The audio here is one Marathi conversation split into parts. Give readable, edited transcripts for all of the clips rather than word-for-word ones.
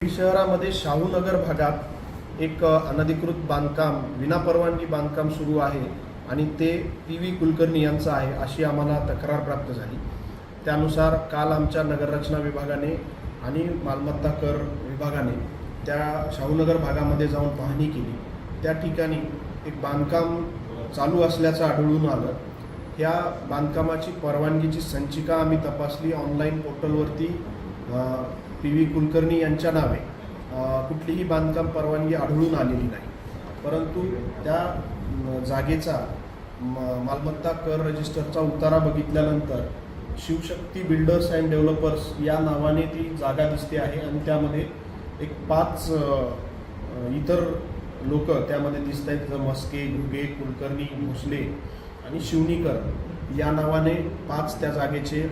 शहरामध्ये शाहूनगर भागात एक अनधिकृत बांधकाम विनापरवानगी बांधकाम सुरू आहे आणि ते पी.व्ही. कुलकर्णी यांचं आहे अशी आम्हाला तक्रार प्राप्त झाली। त्यानुसार काल आमच्या नगररचना विभागाने आणि मालमत्ता कर विभागाने त्या शाहूनगर भागामध्ये जाऊन पाहणी केली। त्या ठिकाणी एक बांधकाम चालू असल्याचं आढळून आलं। ह्या बांधकामाची परवानगीची संचिका आम्ही तपासली। ऑनलाईन पोर्टलवरती पी.व्ही. कुलकर्णी यांच्या नावे कुठलीही बांधकाम परवानगी आढळून आलेली नाही, परंतु त्या जागेचा मालमत्ता कर रजिस्टरचा उतारा बघितल्यानंतर शिवशक्ती बिल्डर्स अँड डेव्हलपर्स या नावाने ती जागा दिसते आहे आणि त्यामध्ये एक 5 इतर लोक त्यामध्ये दिसत आहेत। मस्के, घुगे, कुलकर्णी, भोसले आणि शिवणीकर या नावाने 5 त्या जागेचे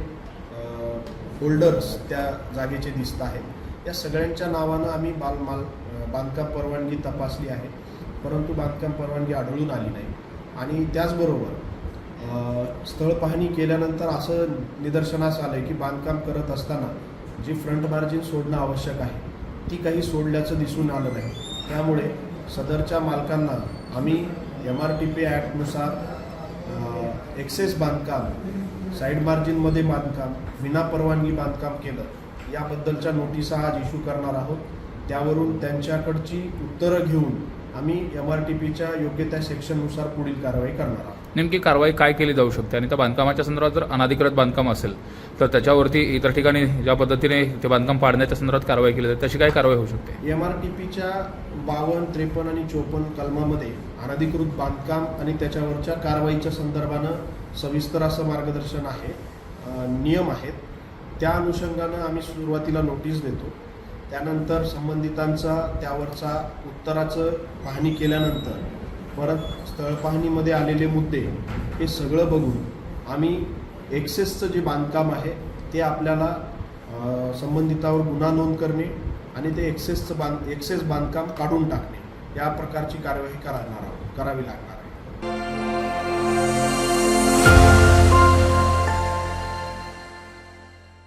होल्डर्स त्या जागेचे दिसत आहेत। या सगळ्यांच्या नावानं आम्ही बांधकाम परवानगी तपासली आहे, परंतु बांधकाम परवानगी आढळून आली नाही। आणि त्याचबरोबर स्थळ पाहणी केल्यानंतर असं निदर्शनास आलं की बांधकाम करत असताना जी फ्रंट मार्जिन सोडणं आवश्यक आहे ती काही सोडल्याचं दिसून आलं नाही। त्यामुळे सदरच्या मालकांना आम्ही MRTP ॲक्टनुसार एक्सेस बांधकाम, साईड मार्जिनमध्ये बांधकाम, विनापरवानगी बांधकाम केलं याबद्दलच्या नोटिसा आज इश्यू करणार आहोत। त्यावरून त्यांच्याकडची उत्तरं घेऊन आम्ही MRTPच्या योग्य त्या सेक्शननुसार पुढील कारवाई करणार आहोत। नेमकी कारवाई काय केली जाऊ शकते आणि त्या बांधकामाच्या संदर्भात जर अनधिकृत बांधकाम असेल तर त्याच्यावरती इतर ठिकाणी ज्या पद्धतीने ते बांधकाम पाडण्याच्या संदर्भात कारवाई केली जाते तशी काय कारवाई होऊ शकते? MRTPच्या 52, 53 आणि 54 कलमामध्ये अनधिकृत बांधकाम आणि त्याच्यावरच्या कारवाईच्या संदर्भानं सविस्तर असं मार्गदर्शन आहे, नियम आहेत। त्या अनुषंगानं आम्ही सुरुवातीला नोटीस देतो, त्यानंतर संबंधितांचा त्यावरचा उत्तराचं पाहणी केल्यानंतर परत स्थळ पाहणीमध्ये आलेले मुद्दे हे सगळं बघून आम्ही एक्सेसचं जे बांधकाम आहे ते आपल्याला संबंधितावर गुन्हा नोंद करणे आणि ते एक्सेस बांधकाम काढून टाकणे या प्रकारची कारवाई करावी लागणार।